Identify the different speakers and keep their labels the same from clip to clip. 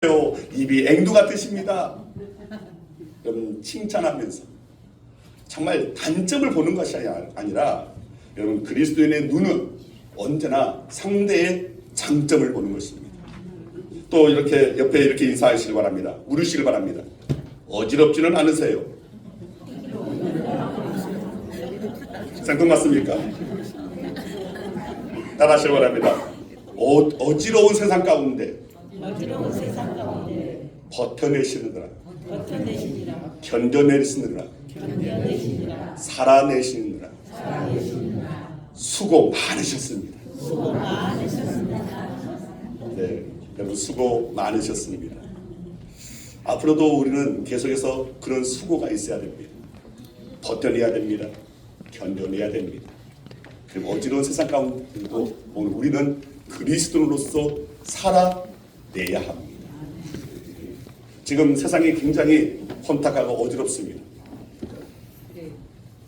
Speaker 1: 입이 앵두 같으십니다. 여러분 칭찬하면서 정말 단점을 보는 것이 아니라 여러분 그리스도인의 눈은 언제나 상대의 장점을 보는 것입니다. 또 이렇게 옆에 이렇게 인사하시길 바랍니다. 물으시길 바랍니다. 어지럽지는 않으세요? 생뚱맞습니까? 따라하시길 바랍니다. 어지러운 세상 가운데 버텨내시느라 견뎌내시느라 살아내시느라 수고 많으셨습니다. 네, 여러분 수고 많으셨습니다. 앞으로도 우리는 계속해서 그런 수고가 있어야 됩니다. 버텨내야 됩니다. 견뎌내야 됩니다. 그리고 어지러운 세상 가운데도 오늘 우리는 그리스도인으로서 살아내야 합니다. 지금 세상이 굉장히 혼탁하고 어지럽습니다.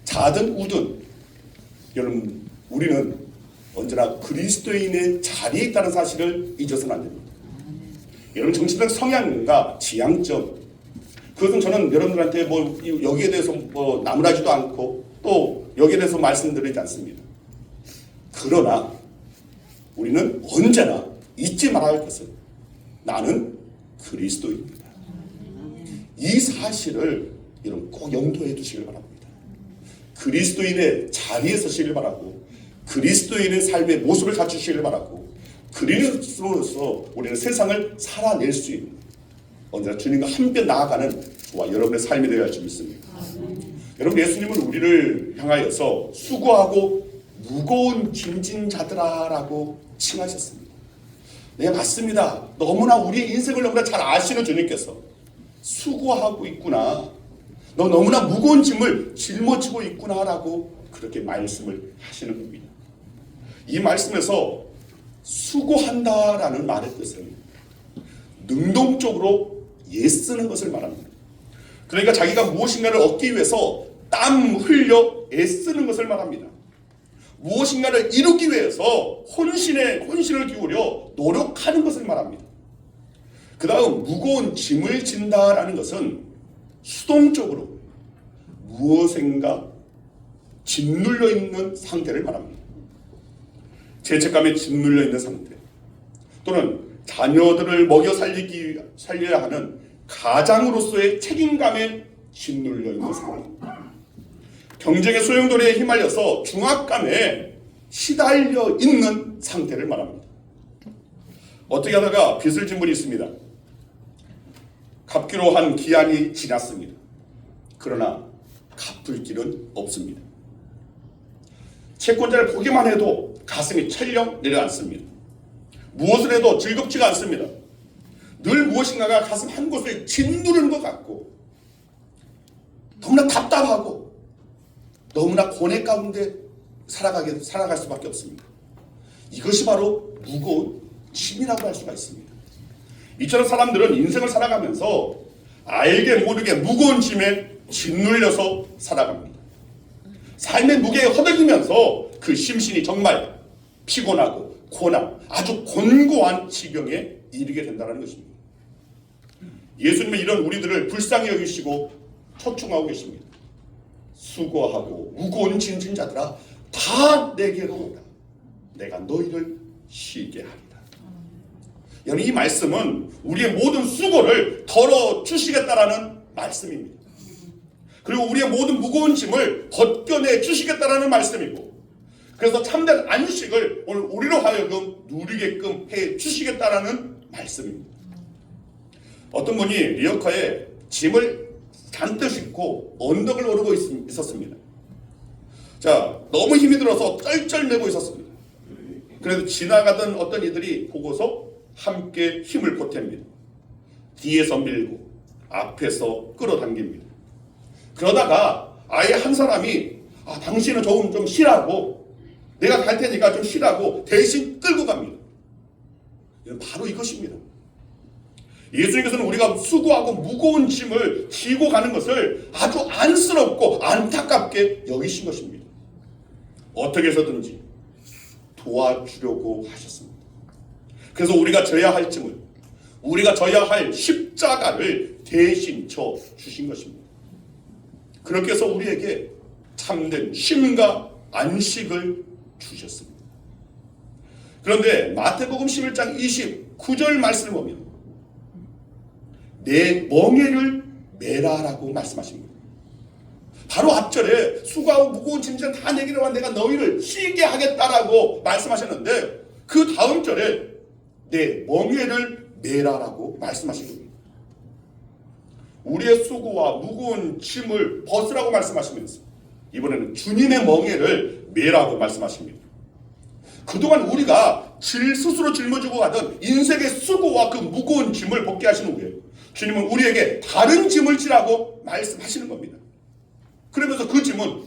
Speaker 1: 자든 우든 여러분 우리는 언제나 그리스도인의 자리에 있다는 사실을 잊어서는 안 됩니다. 여러분 정신적 성향과 지향점 그것은 저는 여러분들한테 뭐 여기에 대해서 뭐 나무라지도 않고 또 여기에 대해서 말씀드리지 않습니다. 그러나 우리는 언제나 잊지 말아야 할 것은 나는 그리스도입니다. 이 사실을 여러분 꼭 염두에 두시길 바랍니다. 그리스도인의 자리에 서시길 바라고 그리스도인의 삶의 모습을 갖추시길 바라고 그리스도로서 우리는 세상을 살아낼 수 있는 언제나 주님과 함께 나아가는 저와 여러분의 삶이 되어야 할 줄 믿습니다. 여러분 예수님은 우리를 향하여서 수고하고 무거운 짐진 자들아라고 칭하셨습니다. 네 맞습니다. 너무나 우리의 인생을 너무나 잘 아시는 주님께서 수고하고 있구나. 너 너무나 무거운 짐을 짊어지고 있구나라고 그렇게 말씀을 하시는 겁니다. 이 말씀에서 수고한다라는 말의 뜻은 능동적으로 애쓰는 것을 말합니다. 그러니까 자기가 무엇인가를 얻기 위해서 땀 흘려 애쓰는 것을 말합니다. 무엇인가를 이루기 위해서 혼신을 기울여 노력하는 것을 말합니다. 그 다음 무거운 짐을 진다라는 것은 수동적으로 무엇인가 짓눌려 있는 상태를 말합니다. 죄책감에 짓눌려 있는 상태 또는 자녀들을 먹여 살려야 하는 가장으로서의 책임감에 짓눌려 있는 상태 경쟁의 소용돌이에 휘말려서 중압감에 시달려 있는 상태를 말합니다. 어떻게 하다가 빚을 진 분이 있습니다. 갚기로 한 기한이 지났습니다. 그러나 갚을 길은 없습니다. 채권자를 보기만 해도 가슴이 철렁 내려앉습니다. 무엇을 해도 즐겁지가 않습니다. 늘 무엇인가가 가슴 한 곳을 짓누르는 것 같고 너무나 답답하고 너무나 고뇌 가운데 살아갈 수밖에 없습니다. 이것이 바로 무거운 짐이라고 할 수가 있습니다. 이처럼 사람들은 인생을 살아가면서 알게 모르게 무거운 짐에 짓눌려서 살아갑니다. 삶의 무게에 허덕이면서 그 심신이 정말 피곤하고 고난, 아주 곤고한 지경에 이르게 된다는 것입니다. 예수님은 이런 우리들을 불쌍히 여기시고 초청하고 계십니다. 수고하고 무거운 짐진 자들아 다 내게로 오라. 내가 너희를 쉬게 하리라. 여러분 이 말씀은 우리의 모든 수고를 덜어주시겠다라는 말씀입니다. 그리고 우리의 모든 무거운 짐을 벗겨내 주시겠다라는 말씀이고 그래서 참된 안식을 오늘 우리로 하여금 누리게끔 해 주시겠다라는 말씀입니다. 어떤 분이 리어카에 짐을 잔뜩 싣고 언덕을 오르고 있었습니다. 자, 너무 힘이 들어서 쩔쩔매고 있었습니다. 그래서 지나가던 어떤 이들이 보고서 함께 힘을 보탭니다. 뒤에서 밀고 앞에서 끌어당깁니다. 그러다가 아예 한 사람이 당신은 조금 좀 쉬라고 내가 갈 테니까 좀 쉬라고 대신 끌고 갑니다. 바로 이것입니다. 예수님께서는 우리가 수고하고 무거운 짐을 지고 가는 것을 아주 안쓰럽고 안타깝게 여기신 것입니다. 어떻게 해서든지 도와주려고 하셨습니다. 그래서 우리가 져야 할 짐을 우리가 져야 할 십자가를 대신 져 주신 것입니다. 그렇게 해서 우리에게 참된 쉼과 안식을 주셨습니다. 그런데 마태복음 11장 29절 말씀을 보면 내 멍에를 메라라고 말씀하십니다. 바로 앞절에 수고하고 무거운 짐진 다 내게로 와 내가 너희를 쉬게 하겠다라고 말씀하셨는데 그 다음 절에 내 멍에를 메라라고 말씀하신 겁니다. 우리의 수고와 무거운 짐을 벗으라고 말씀하시면서 이번에는 주님의 멍에를 메라고 말씀하십니다. 그동안 우리가 스스로 짊어지고 가던 인생의 수고와 그 무거운 짐을 벗게 하신 후에 주님은 우리에게 다른 짐을 지라고 말씀하시는 겁니다. 그러면서 그 짐은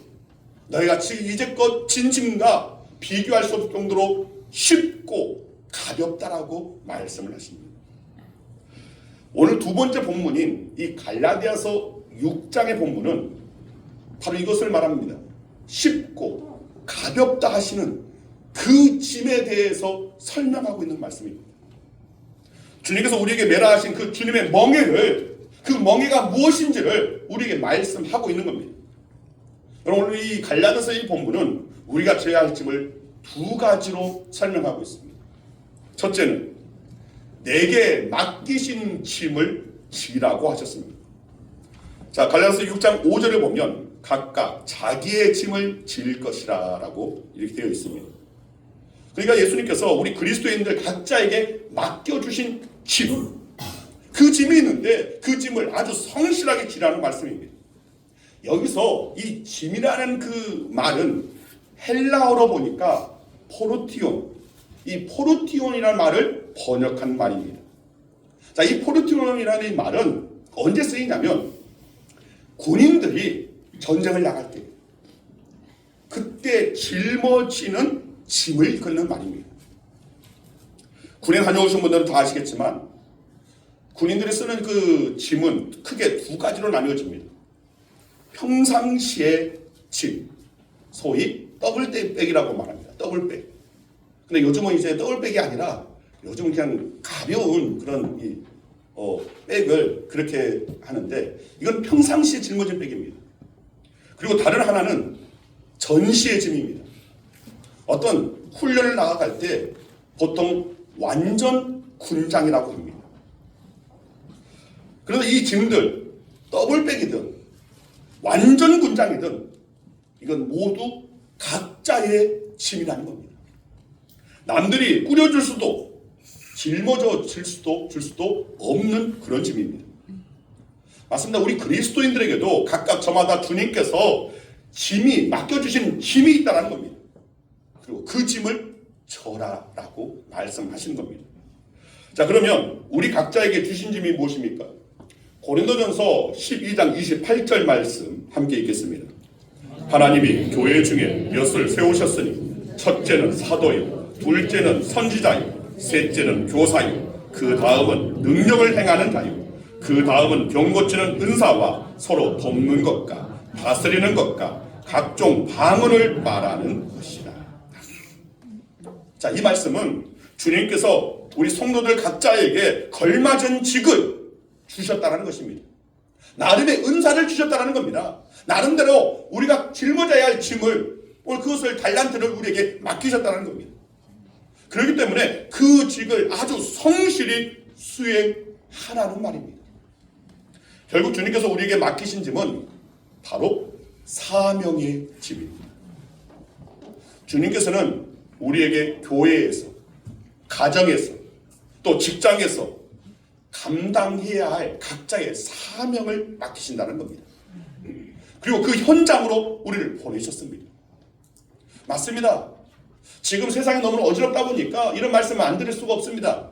Speaker 1: 너희가 이제껏 진 짐과 비교할 수 없을 정도로 쉽고 가볍다라고 말씀을 하십니다. 오늘 두 번째 본문인 이 갈라디아서 6장의 본문은 바로 이것을 말합니다. 쉽고 가볍다 하시는 그 짐에 대해서 설명하고 있는 말씀입니다. 주님께서 우리에게 매라 하신 그 주님의 멍에를, 그 멍에가 무엇인지를 우리에게 말씀하고 있는 겁니다. 오늘 이 갈라디아서 이 본문은 우리가 져야 할 짐을 두 가지로 설명하고 있습니다. 첫째는 내게 맡기신 짐을 지라고 하셨습니다. 자, 갈라디아서 6장 5절에 보면 각각 자기의 짐을 질 것이라 라고 이렇게 되어 있습니다. 그러니까 예수님께서 우리 그리스도인들 각자에게 맡겨주신 짐, 그 짐이 있는데 그 짐을 아주 성실하게 지라는 말씀입니다. 여기서 이 짐이라는 그 말은 헬라어로 보니까 포르티온, 이 포르티온이라는 말을 번역한 말입니다. 자, 이 포르티온이라는 이 말은 언제 쓰이냐면 군인들이 전쟁을 나갈 때 그때 짊어지는 짐을 걷는 말입니다. 군에 다녀오신 분들은 다 아시겠지만 군인들이 쓰는 그 짐은 크게 두 가지로 나뉘어집니다. 평상시의 짐, 소위 더블백이라고 말합니다. 더블백. 근데 요즘은 이제 더블백이 아니라 요즘은 그냥 가벼운 그런 백을 그렇게 하는데 이건 평상시에 짊어진 백입니다. 그리고 다른 하나는 전시의 짐입니다. 어떤 훈련을 나가갈 때 보통 완전 군장이라고 합니다. 그래서 이 짐들 더블백이든 완전 군장이든 이건 모두 각자의 짐이라는 겁니다. 남들이 꾸려줄 수도 짊어져 줄 수도 없는 그런 짐입니다. 맞습니다. 우리 그리스도인들에게도 각각 저마다 주님께서 짐이 맡겨주신 짐이 있다는 겁니다. 그리고 그 짐을 져라라고 말씀하시는 겁니다. 자, 그러면 우리 각자에게 주신 짐이 무엇입니까? 고린도전서 12장 28절 말씀 함께 읽겠습니다. 하나님이 교회 중에 몇을 세우셨으니 첫째는 사도요, 둘째는 선지자요, 셋째는 교사요, 그 다음은 능력을 행하는 자요, 그 다음은 병 고치는 은사와 서로 돕는 것과 다스리는 것과 각종 방언을 말하는 것이다. 자, 이 말씀은 주님께서 우리 성도들 각자에게 걸맞은 직을 주셨다는 것입니다. 나름의 은사를 주셨다는 겁니다. 나름대로 우리가 짊어져야 할 짐을, 그것을 달란트를 우리에게 맡기셨다는 겁니다. 그렇기 때문에 그 직을 아주 성실히 수행하라는 말입니다. 결국 주님께서 우리에게 맡기신 짐은 바로 사명의 짐입니다. 주님께서는 우리에게 교회에서, 가정에서, 또 직장에서 감당해야 할 각자의 사명을 맡기신다는 겁니다. 그리고 그 현장으로 우리를 보내셨습니다. 맞습니다. 지금 세상이 너무 어지럽다 보니까 이런 말씀을 안 드릴 수가 없습니다.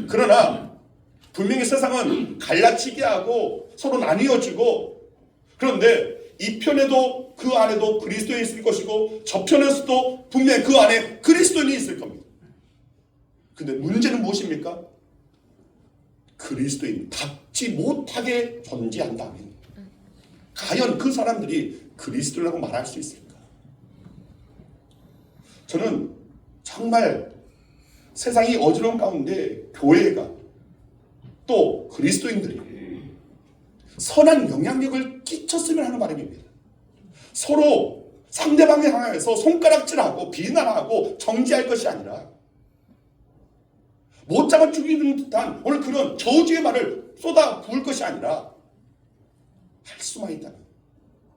Speaker 1: 그러나 분명히 세상은 갈라치게 하고 서로 나뉘어지고, 그런데 이 편에도 그 안에도 그리스도인이 있을 것이고 저편에서도 분명히 그 안에 그리스도인이 있을 겁니다. 근데 문제는 무엇입니까? 그리스도인답지 못하게 존재한다면 과연 그 사람들이 그리스도라고 말할 수 있을까? 저는 정말 세상이 어지러운 가운데 교회가, 또 그리스도인들이 선한 영향력을 끼쳤으면 하는 바람입니다. 서로 상대방을 향해서 손가락질하고 비난하고 정죄할 것이 아니라 못장을 죽이는 듯한 오늘 그런 저주의 말을 쏟아 부을 것이 아니라 할 수만 있다면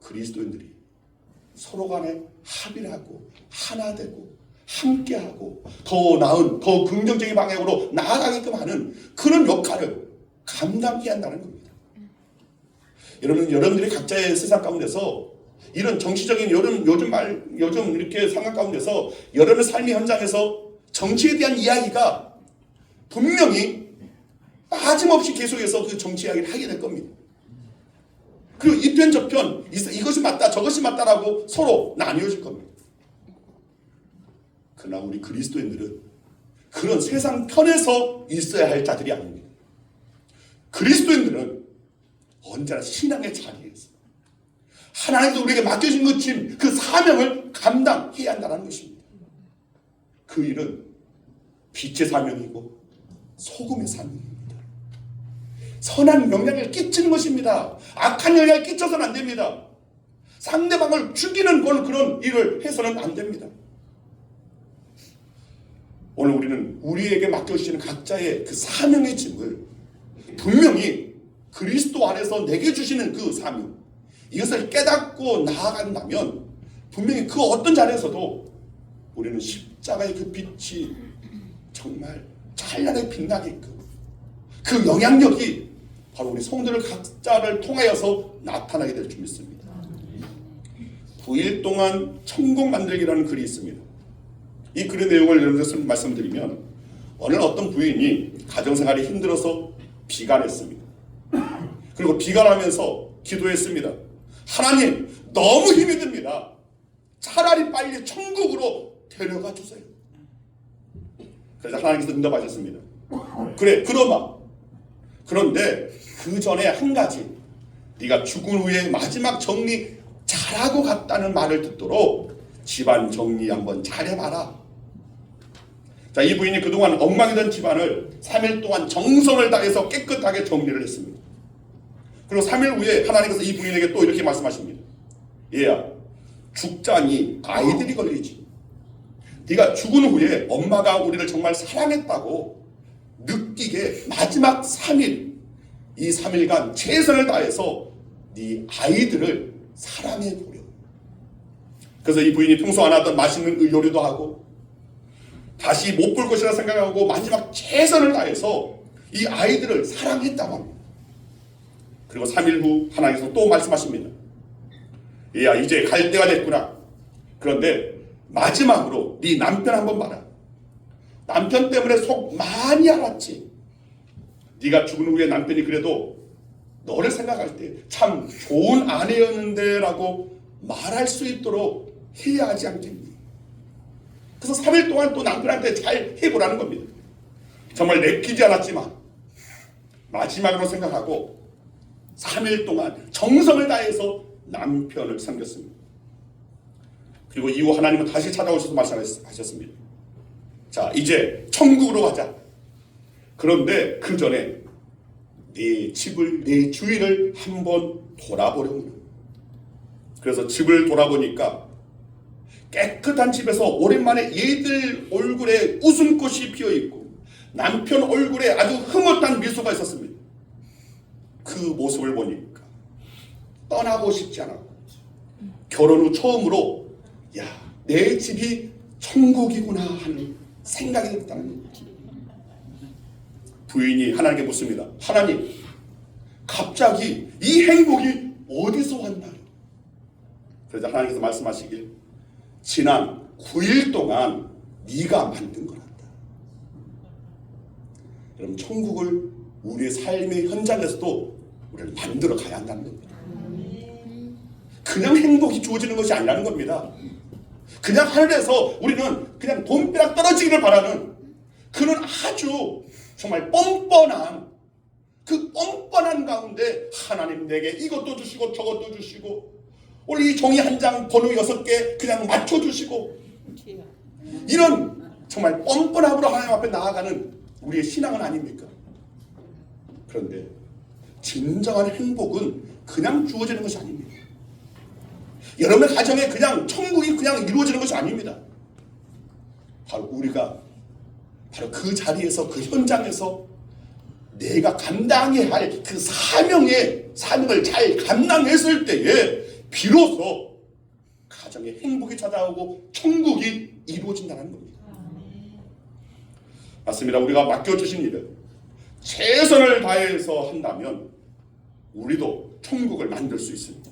Speaker 1: 그리스도인들이 서로 간에 합의를 하고 하나 되고 함께하고 더 나은 더 긍정적인 방향으로 나아가게끔 하는 그런 역할을 감당해야 한다는 겁니다. 여러분들이 각자의 세상 가운데서 이런 정치적인 요즘 이렇게 상황 가운데서 여러분의 삶의 현장에서 정치에 대한 이야기가 분명히 빠짐없이 계속해서 그 정치 이야기를 하게 될 겁니다. 그리고 이편 저편 이것이 맞다 저것이 맞다라고 서로 나뉘어질 겁니다. 그러나 우리 그리스도인들은 그런 세상 편에서 있어야 할 자들이 아닙니다. 그리스도인들은 언제나 신앙의 자리에서 하나님께서 우리에게 맡겨진 것인 그 사명을 감당해야 한다는 것입니다. 그 일은 빛의 사명이고 소금의 사명입니다. 선한 영향을 끼치는 것입니다. 악한 영향을 끼쳐서는 안 됩니다. 상대방을 죽이는 그런 일을 해서는 안 됩니다. 오늘 우리는 우리에게 맡겨주시는 각자의 그 사명의 짐을 분명히 그리스도 안에서 내게 주시는 그 사명, 이것을 깨닫고 나아간다면 분명히 그 어떤 자리에서도 우리는 십자가의 그 빛이 정말 찬란하게 빛나게끔 그 영향력이 바로 우리 성도들 각자를 통하여서 나타나게 될 줄 믿습니다. 9일 동안 천국 만들기라는 글이 있습니다. 이 글의 내용을 여러분들 말씀드리면 오늘 어떤 부인이 가정생활이 힘들어서 비관했습니다. 그리고 비관하면서 기도했습니다. 하나님, 너무 힘이 듭니다. 차라리 빨리 천국으로 데려가 주세요. 그래서 하나님께서 응답하셨습니다. 그래, 그러마. 그런데 그 전에 한 가지, 네가 죽은 후에 마지막 정리 잘하고 갔다는 말을 듣도록 집안 정리 한번 잘해봐라. 자, 이 부인이 그동안 엉망이던 집안을 3일 동안 정성을 다해서 깨끗하게 정리를 했습니다. 그리고 3일 후에 하나님께서 이 부인에게 또 이렇게 말씀하십니다. 얘야, 죽자니 아이들이 걸리지. 네가 죽은 후에 엄마가 우리를 정말 사랑했다고 느끼게 마지막 3일, 이 3일간 최선을 다해서 네 아이들을 사랑해보려. 그래서 이 부인이 평소 안 하던 맛있는 요리도 하고 다시 못 볼 것이라 생각하고 마지막 최선을 다해서 이 아이들을 사랑했다고 합니다. 그리고 3일 후 하나님께서 또 말씀하십니다. 얘야, 이제 갈 때가 됐구나. 그런데 마지막으로 네 남편 한번 봐라. 남편 때문에 속 많이 알았지. 네가 죽은 후에 남편이 그래도 너를 생각할 때 참 좋은 아내였는데 라고 말할 수 있도록 해야 하지 않겠니? 그래서 3일 동안 또 남편한테 잘 해보라는 겁니다. 정말 내키지 않았지만 마지막으로 생각하고 3일 동안 정성을 다해서 남편을 섬겼습니다. 그리고 이후 하나님은 다시 찾아오셔서 말씀하셨습니다. 자, 이제 천국으로 가자. 그런데 그 전에 네 집을, 네 주위를 한번 돌아보려고. 그래서 집을 돌아보니까 깨끗한 집에서 오랜만에 얘들 얼굴에 웃음꽃이 피어있고 남편 얼굴에 아주 흐뭇한 미소가 있었습니다. 그 모습을 보니까 떠나고 싶지 않았고 결혼 후 처음으로 야, 내 집이 천국이구나 하는 생각이 들었다는 겁니다. 부인이 하나님께 묻습니다. 하나님, 갑자기 이 행복이 어디서 왔나요? 그래서 하나님께서 말씀하시길 지난 9일 동안 네가 만든 거란다. 여러분, 천국을 우리의 삶의 현장에서도 우리를 만들어 가야 한다는 겁니다. 그냥 행복이 주어지는 것이 아니라는 겁니다. 그냥 하늘에서 우리는 그냥 돈벼락 떨어지기를 바라는 그런 아주 정말 뻔뻔한 그 뻔뻔한 가운데 하나님 내게 이것도 주시고 저것도 주시고 오늘 이 종이 한 장 번호 6개 그냥 맞춰주시고 이런 정말 뻔뻔함으로 하나님 앞에 나아가는 우리의 신앙은 아닙니까? 그런데 진정한 행복은 그냥 주어지는 것이 아닙니다. 여러분의 가정에 그냥 천국이 그냥 이루어지는 것이 아닙니다. 바로 우리가 바로 그 자리에서, 그 현장에서 내가 감당해야 할 그 사명을 잘 감당했을 때에 비로소 가정에 행복이 찾아오고 천국이 이루어진다는 겁니다. 맞습니다. 우리가 맡겨주신 일을 최선을 다해서 한다면 우리도 천국을 만들 수 있습니다.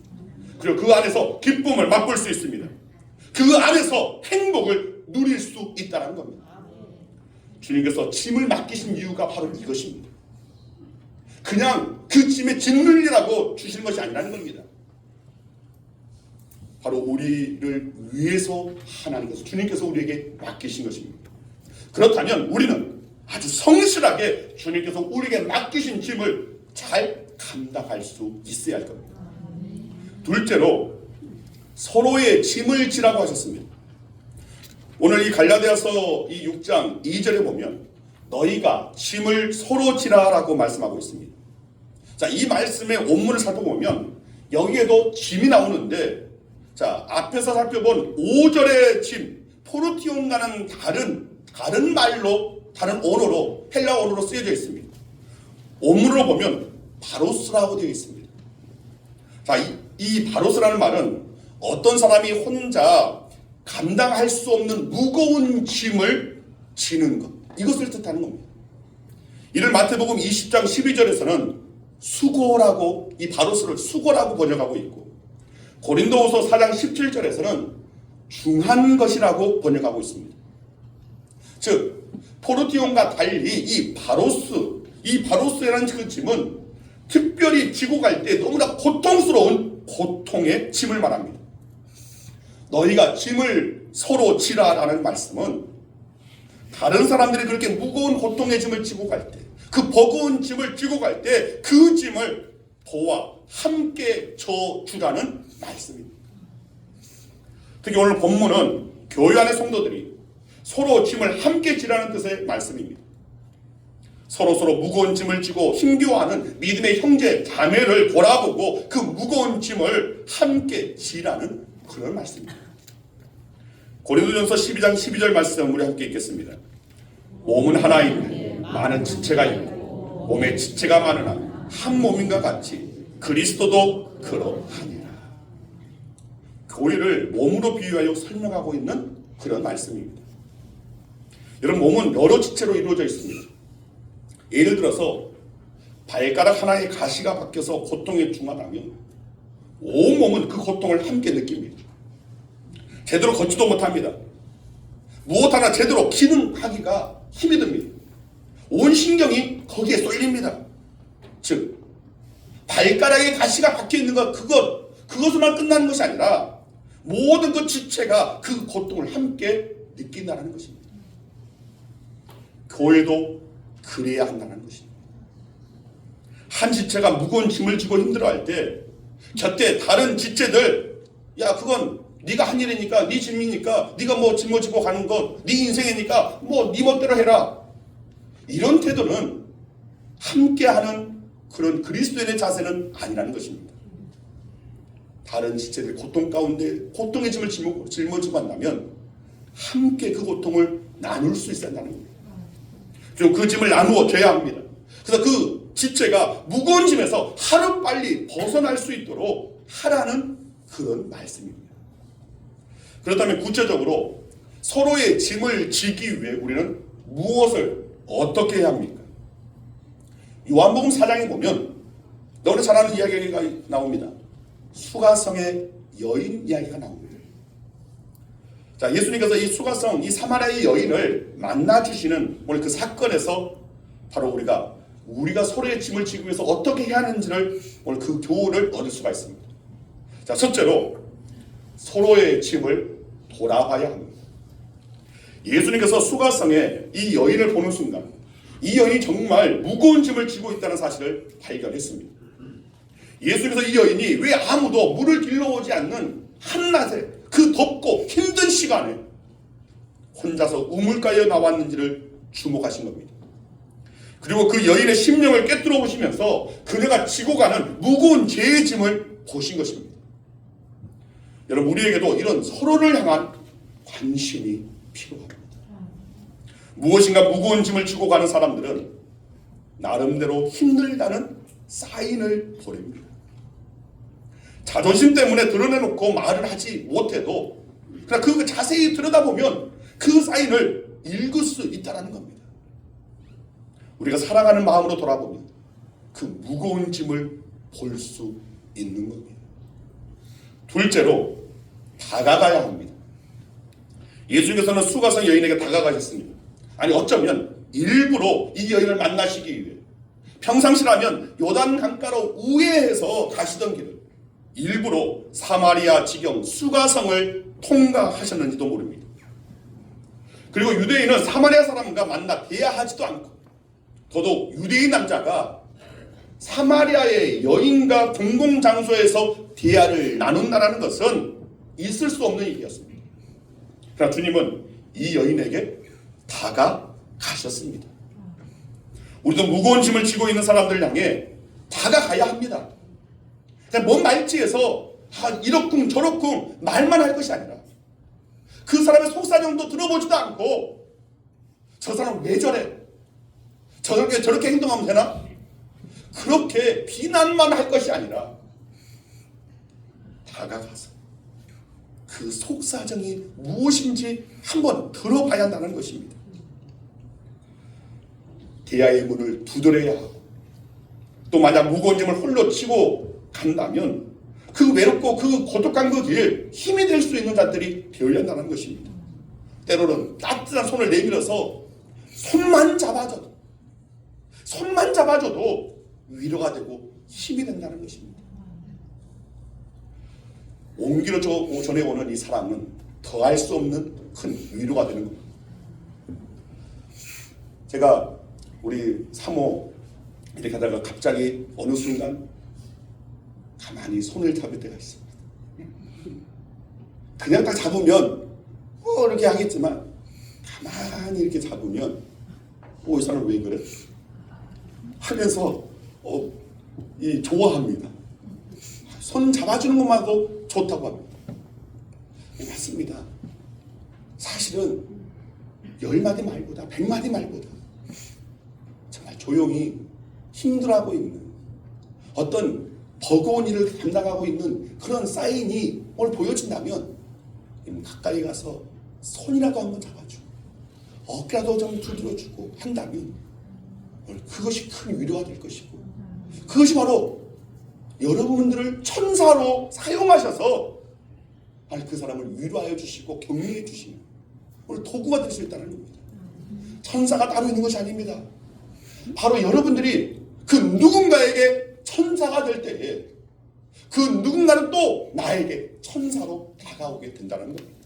Speaker 1: 그리고 그 안에서 기쁨을 맛볼 수 있습니다. 그 안에서 행복을 누릴 수 있다는 겁니다. 주님께서 짐을 맡기신 이유가 바로 이것입니다. 그냥 그 짐에 짓눌리라고 주시는 것이 아니라는 겁니다. 바로 우리를 위해서 하나님께서, 주님께서 우리에게 맡기신 것입니다. 그렇다면 우리는 아주 성실하게 주님께서 우리에게 맡기신 짐을 잘 감당할 수 있어야 할 겁니다. 둘째로 서로의 짐을 지라고 하셨습니다. 오늘 이 갈라디아서 이 6장 2절에 보면 너희가 짐을 서로 지라라고 말씀하고 있습니다. 자, 이 말씀의 원문을 살펴보면 여기에도 짐이 나오는데, 자, 앞에서 살펴본 5절의 짐, 포르티온과는 다른 말로, 다른 언어로, 헬라 언어로 쓰여져 있습니다. 원문으로 보면 바로스라고 되어 있습니다. 자, 이 바로스라는 말은 어떤 사람이 혼자 감당할 수 없는 무거운 짐을 지는 것, 이것을 뜻하는 겁니다. 이를 마태복음 20장 12절에서는 수고라고, 이 바로스를 수고라고 번역하고 있고, 고린도후서 4장 17절에서는 중한 것이라고 번역하고 있습니다. 즉 포르티온과 달리 이 바로스라는 그 짐은 특별히 지고 갈 때 너무나 고통스러운 고통의 짐을 말합니다. 너희가 짐을 서로 지라라는 말씀은 다른 사람들이 그렇게 무거운 고통의 짐을 지고 갈 때, 그 버거운 짐을 지고 갈 때 그 짐을 도와 함께 져주라는 말씀입니다. 특히 오늘 본문은 교회 안의 성도들이 서로 짐을 함께 지라는 뜻의 말씀입니다. 서로 무거운 짐을 지고 힘겨워하는 믿음의 형제 자매를 돌아보고 그 무거운 짐을 함께 지라는 그런 말씀입니다. 고린도전서 12장 12절 말씀 우리 함께 읽겠습니다. 몸은 하나인데 많은 지체가 있고 몸에 지체가 많으나 한 몸인가 같이 그리스도도 그러하니라. 교회를 몸으로 비유하여 설명하고 있는 그런 말씀입니다. 여러분, 몸은 여러 지체로 이루어져 있습니다. 예를 들어서 발가락 하나의 가시가 박혀서 고통에 중하다면 온 몸은 그 고통을 함께 느낍니다. 제대로 걷지도 못합니다. 무엇 하나 제대로 기능하기가 힘이 듭니다. 온 신경이 거기에 쏠립니다. 즉 발가락에 가시가 박혀있는 것, 그것으로만 끝나는 것이 아니라 모든 그 지체가 그 고통을 함께 느낀다는 것입니다. 교회도 그래야 한다는 것입니다. 한 지체가 무거운 짐을 지고 힘들어할 때 곁에 다른 지체들, 야, 그건 네가 한 일이니까, 네 짐이니까, 네가 뭐 짐을 지고 가는 건 네 인생이니까 뭐 네 멋대로 해라, 이런 태도는 함께하는 그런 그리스도인의 자세는 아니라는 것입니다. 다른 지체들 고통 가운데 고통의 짐을 짊어지고 한다면 함께 그 고통을 나눌 수 있어야 한다는 겁니다. 그리고 그 짐을 나누어 줘야 합니다. 그래서 그 지체가 무거운 짐에서 하루빨리 벗어날 수 있도록 하라는 그런 말씀입니다. 그렇다면 구체적으로 서로의 짐을 지기 위해 우리는 무엇을 어떻게 해야 합니까? 요한복음 4장에 보면 너를 잘 아는 이야기가 나옵니다. 수가성의 여인 이야기가 나옵니다. 자, 예수님께서 이 수가성, 이 사마리아의 여인을 만나주시는 오늘 그 사건에서 바로 우리가 서로의 짐을 지기 위해서 어떻게 해야 하는지를 오늘 그 교훈을 얻을 수가 있습니다. 자, 첫째로 서로의 짐을 돌아봐야 합니다. 예수님께서 수가성에 이 여인을 보는 순간 이 여인이 정말 무거운 짐을 지고 있다는 사실을 발견했습니다. 예수님께서 이 여인이 왜 아무도 물을 길러오지 않는 한낮에 그 덥고 힘든 시간에 혼자서 우물가에 나왔는지를 주목하신 겁니다. 그리고 그 여인의 심령을 꿰뚫어 보시면서 그녀가 지고 가는 무거운 죄의 짐을 보신 것입니다. 여러분, 우리에게도 이런 서로를 향한 관심이 필요합니다. 무엇인가 무거운 짐을 지고 가는 사람들은 나름대로 힘들다는 사인을 보냅니다. 자존심 때문에 드러내놓고 말을 하지 못해도 그냥 그 자세히 들여다보면 그 사인을 읽을 수 있다는 겁니다. 우리가 사랑하는 마음으로 돌아보면 그 무거운 짐을 볼 수 있는 겁니다. 둘째로, 다가가야 합니다. 예수님께서는 수가성 여인에게 다가가셨습니다. 아니, 어쩌면 일부러 이 여인을 만나시기 위해 평상시라면 요단 강가로 우회해서 가시던 길을 일부러 사마리아 지경 수가성을 통과하셨는지도 모릅니다. 그리고 유대인은 사마리아 사람과 만나 대화하지도 않고, 더더욱 유대인 남자가 사마리아의 여인과 공공장소에서 대화를 나눈다는 것은 있을 수 없는 일이었습니다. 그러나 주님은 이 여인에게 다가가셨습니다. 우리도 무거운 짐을 지고 있는 사람들 향해 다가가야 합니다. 그냥 뭔 말지에서 이렇쿵 저렇쿵 말만 할 것이 아니라 그 사람의 속사정도 들어보지도 않고 저 사람 왜 저래? 저렇게 행동하면 되나? 그렇게 비난만 할 것이 아니라 다가가서 그 속사정이 무엇인지 한번 들어봐야 한다는 것입니다. 대화의 문을 두드려야 하고, 또 만약 무거운 짐을 홀로 치고 간다면 그 외롭고 그 고독한 그 길 힘이 될 수 있는 자들이 되어야 한다는 것입니다. 때로는 따뜻한 손을 내밀어서 손만 잡아줘도 위로가 되고 힘이 된다는 것입니다. 온 길을 전해오는 이 사랑은 더할 수 없는 큰 위로가 되는 겁니다. 제가 우리 사모 이렇게 하다가 갑자기 어느 순간 가만히 손을 잡을 때가 있습니다. 그냥 딱 잡으면 이렇게 하겠지만 가만히 이렇게 잡으면 이 사람 왜 그래? 하면서 좋아합니다. 손 잡아주는 것만도 좋다고 합니다. 맞습니다. 사실은 10마디 말보다 100마디 말보다 정말 조용히 힘들어하고 있는 어떤 버거운 일을 담당하고 있는 그런 사인이 오늘 보여진다면 가까이 가서 손이라도 한번 잡아주고 어깨라도 좀 두드려주고 한다면 오늘 그것이 큰 위로가 될 것이고, 그것이 바로 여러분들을 천사로 사용하셔서 그 사람을 위로하여 주시고 격려해 주시는 오늘 도구가 될 수 있다는 겁니다. 천사가 따로 있는 것이 아닙니다. 바로 여러분들이 그 누군가에게 천사가 될 때에 그 누군가는 또 나에게 천사로 다가오게 된다는 겁니다.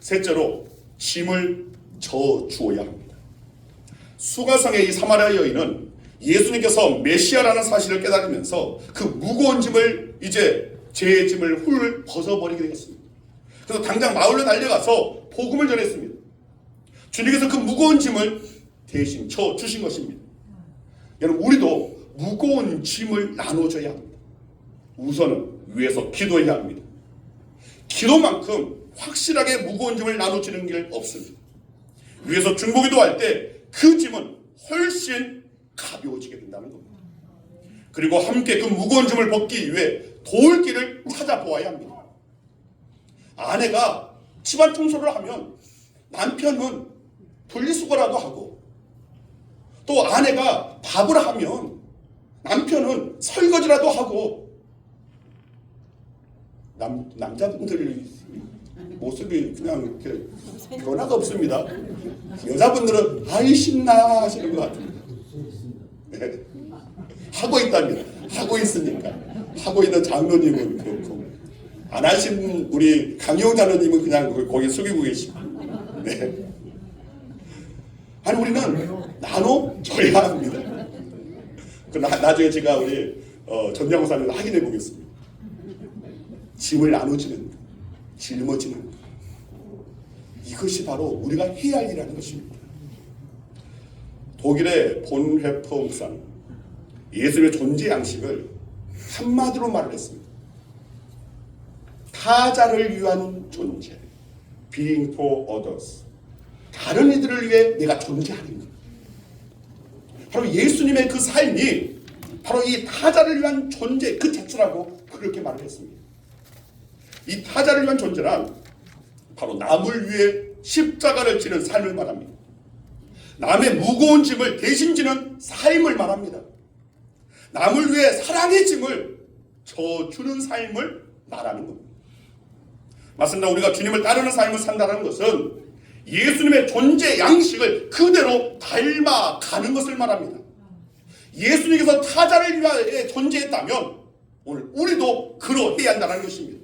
Speaker 1: 셋째로, 짐을 져주어야 합니다. 수가성의 이 사마리아 여인은 예수님께서 메시아라는 사실을 깨달으면서 그 무거운 짐을 죄의 짐을 훌 벗어버리게 되었습니다. 그래서 당장 마을로 달려가서 복음을 전했습니다. 주님께서 그 무거운 짐을 대신 져주신 것입니다. 여러분, 우리도 무거운 짐을 나눠줘야 합니다. 우선은 위에서 기도해야 합니다. 기도만큼 확실하게 무거운 짐을 나눠주는 게 없습니다. 위에서 중보기도할 때 그 짐은 훨씬 가벼워지게 된다는 겁니다. 그리고 함께 그 무거운 짐을 벗기 위해 도울 길을 찾아보아야 합니다. 아내가 집안 청소를 하면 남편은 분리수거라도 하고, 또 아내가 밥을 하면 남편은 설거지라도 하고, 남자분들 모습이 그냥 이렇게 변화가 없습니다. 여자분들은 아이 신나 하시는 것 같습니다. 네. 하고 있답니다. 하고 있으니까. 하고 있는 장로님은 그렇고, 안 하신 우리 강용 장로님은 그냥 거기 숙이고 계시고. 네. 아니, 우리는 나눠줘야 합니다. 나중에 제가 우리 전장사를 확인해 보겠습니다. 짐을 나눠주는, 짊어지는, 이것이 바로 우리가 해야 할 일이라는 것입니다. 독일의 본 헤퍼 목사는 예수님의 존재 양식을 한마디로 말을 했습니다. 타자를 위한 존재, being for others. 다른 이들을 위해 내가 존재하는 것. 바로 예수님의 그 삶이 바로 이 타자를 위한 존재 그 자체라고 그렇게 말을 했습니다. 이 타자를 위한 존재란 바로 남을 위해 십자가를 지는 삶을 말합니다. 남의 무거운 짐을 대신 지는 삶을 말합니다. 남을 위해 사랑의 짐을 져주는 삶을 말하는 겁니다. 맞습니다. 우리가 주님을 따르는 삶을 산다는 것은 예수님의 존재 양식을 그대로 닮아가는 것을 말합니다. 예수님께서 타자를 위하여 존재했다면 오늘 우리도 그러해야 한다는 것입니다.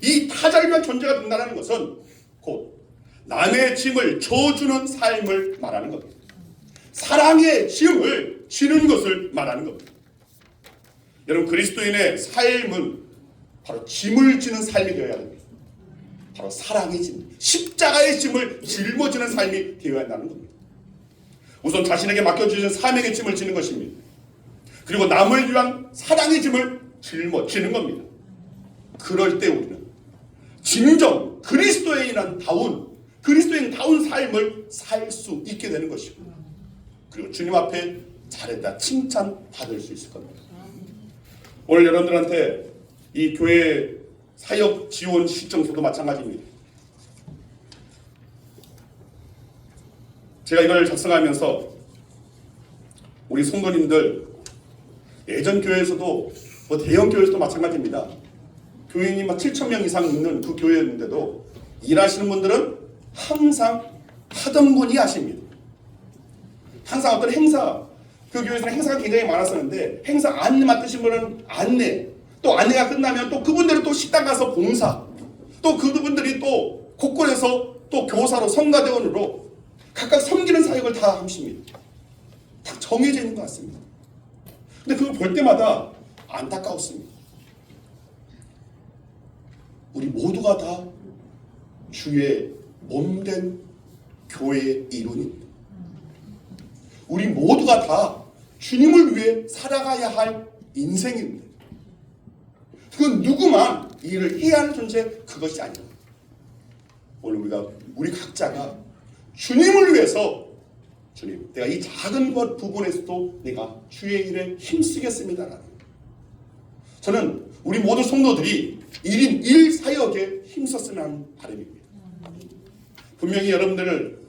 Speaker 1: 이 타자를 위한 존재가 된다는 것은 곧 남의 짐을 져주는 삶을 말하는 겁니다. 사랑의 짐을 지는 것을 말하는 겁니다. 여러분, 그리스도인의 삶은 바로 짐을 지는 삶이 되어야 됩니다. 바로 사랑의 짐, 십자가의 짐을 짊어지는 삶이 되어야 한다는 겁니다. 우선 자신에게 맡겨주신 사명의 짐을 지는 것입니다. 그리고 남을 위한 사랑의 짐을 짊어지는 겁니다. 그럴 때 우리는 진정 그리스도인다운 삶을 살 수 있게 되는 것이고, 그리고 주님 앞에 잘했다 칭찬받을 수 있을 겁니다. 오늘 여러분들한테 이 교회 사역 지원 시청서도 마찬가지입니다. 제가 이걸 작성하면서 우리 성도님들, 예전 교회에서도 대형 교회에서도 마찬가지입니다. 교인이 7,000명 이상 있는 그 교회였는데도 일하시는 분들은 항상 하던 분이 하십니다. 항상 어떤 행사, 그 교회에서는 행사가 굉장히 많았었는데 행사 안내 맡으신 분은 안내, 또 안내가 끝나면 또 그분들은 또 식당 가서 봉사, 또 그분들이 또 곳곳에서 또 교사로 성가대원으로 각각 섬기는 사역을 다 하십니다. 다 정해져 있는 것 같습니다. 근데 그걸 볼 때마다 안타까웠습니다. 우리 모두가 다 주의 몸된 교회의 일원입니다. 우리 모두가 다 주님을 위해 살아가야 할 인생입니다. 그건 누구만 일을 해야 하는 존재, 그것이 아닙니다. 오늘 우리 각자가 주님을 위해서, 주님, 내가 이 작은 것 부분에서도 내가 주의 일에 힘쓰겠습니다라는, 저는 우리 모든 성도들이 1인 1사역에 힘썼으면 하는 바람입니다. 분명히 여러분들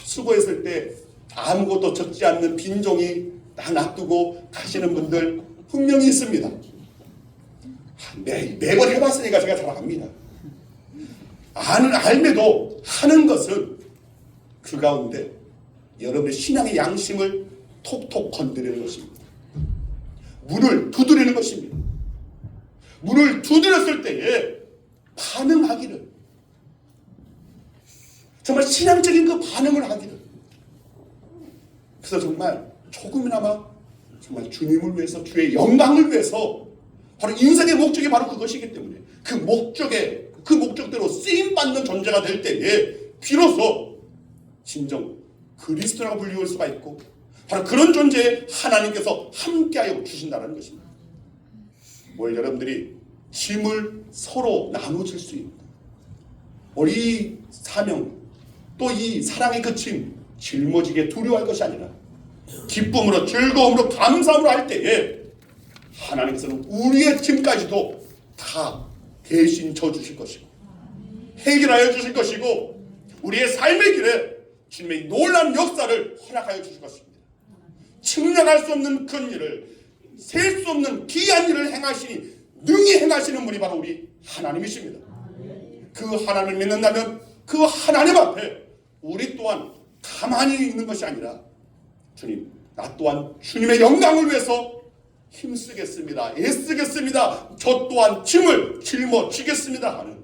Speaker 1: 수고했을 때 아무것도 적지 않는 빈종이 다 놔두고 가시는 분들 분명히 있습니다. 매번 해봤으니까 제가 잘 압니다. 알매도 하는 것은 그 가운데 여러분의 신앙의 양심을 톡톡 건드리는 것입니다. 문을 두드리는 것입니다. 문을 두드렸을 때에 반응하기를, 정말 신앙적인 그 반응을 하기를, 그래서 정말 조금이나마 정말 주님을 위해서, 주의 영광을 위해서, 바로 인생의 목적이 바로 그것이기 때문에 그 목적대로 쓰임받는 존재가 될 때에 비로소 진정 그리스도라고 불리울 수가 있고, 바로 그런 존재에 하나님께서 함께하여 주신다는 것입니다. 오늘 여러분들이 짐을 서로 나눠줄 수 있는, 우리 사명, 또 이 사랑의 그 짐 짊어지게 두려워할 것이 아니라 기쁨으로, 즐거움으로, 감사함으로 할 때에 하나님께서는 우리의 짐까지도 다 대신 져주실 것이고 해결하여 주실 것이고, 우리의 삶의 길에 주님의 놀라운 역사를 허락하여 주실 것입니다. 측량할 수 없는 큰 일을, 셀 수 없는 귀한 일을 행하시니 능히 행하시는 분이 바로 우리 하나님이십니다. 그 하나님을 믿는다면 그 하나님 앞에 우리 또한 가만히 있는 것이 아니라, 주님, 나 또한 주님의 영광을 위해서 힘쓰겠습니다, 애쓰겠습니다, 저 또한 짐을 짊어지겠습니다 하는,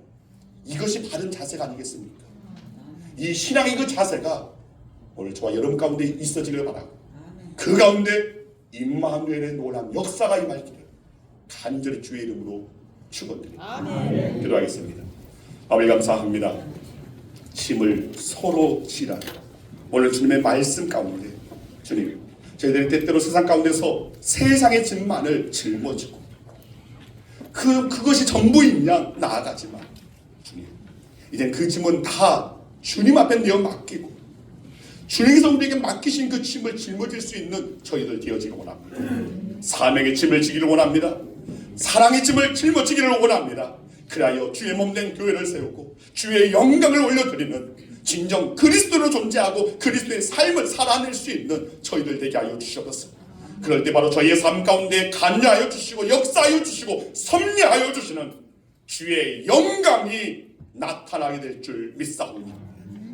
Speaker 1: 이것이 바른 자세가 아니겠습니까? 이 신앙의 그 자세가 오늘 저와 여러분 가운데 있어지길 바라고, 그 가운데 임마누엘의 놀라운 역사가 임하기를 간절히 주의 이름으로 축원드립니다. 기도하겠습니다. 아버지, 감사합니다. 짐을 서로 지라, 오늘 주님의 말씀 가운데 주님, 저희들이 때때로 세상 가운데서 세상의 짐만을 짊어지고 그것이 전부인 양 나아가지만 주님, 이젠 그 짐은 다 주님 앞에 내어 맡기고 주님께서 우리에게 맡기신 그 짐을 짊어질 수 있는 저희들 되어지기를 원합니다. 사명의 짐을 지기를 원합니다. 사랑의 짐을 짊어지기를 원합니다. 그리하여 주의 몸된 교회를 세우고 주의 영광을 올려드리는 진정 그리스도로 존재하고 그리스도의 삶을 살아낼 수 있는 저희들 되게 하여 주시옵소서. 그럴 때 바로 저희의 삶 가운데 관여하여 주시고 역사하여 주시고 섭리하여 주시는 주의 영광이 나타나게 될 줄 믿사옵니다.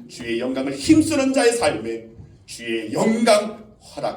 Speaker 1: 주의 영광을 힘쓰는 자의 삶에 주의 영광 허락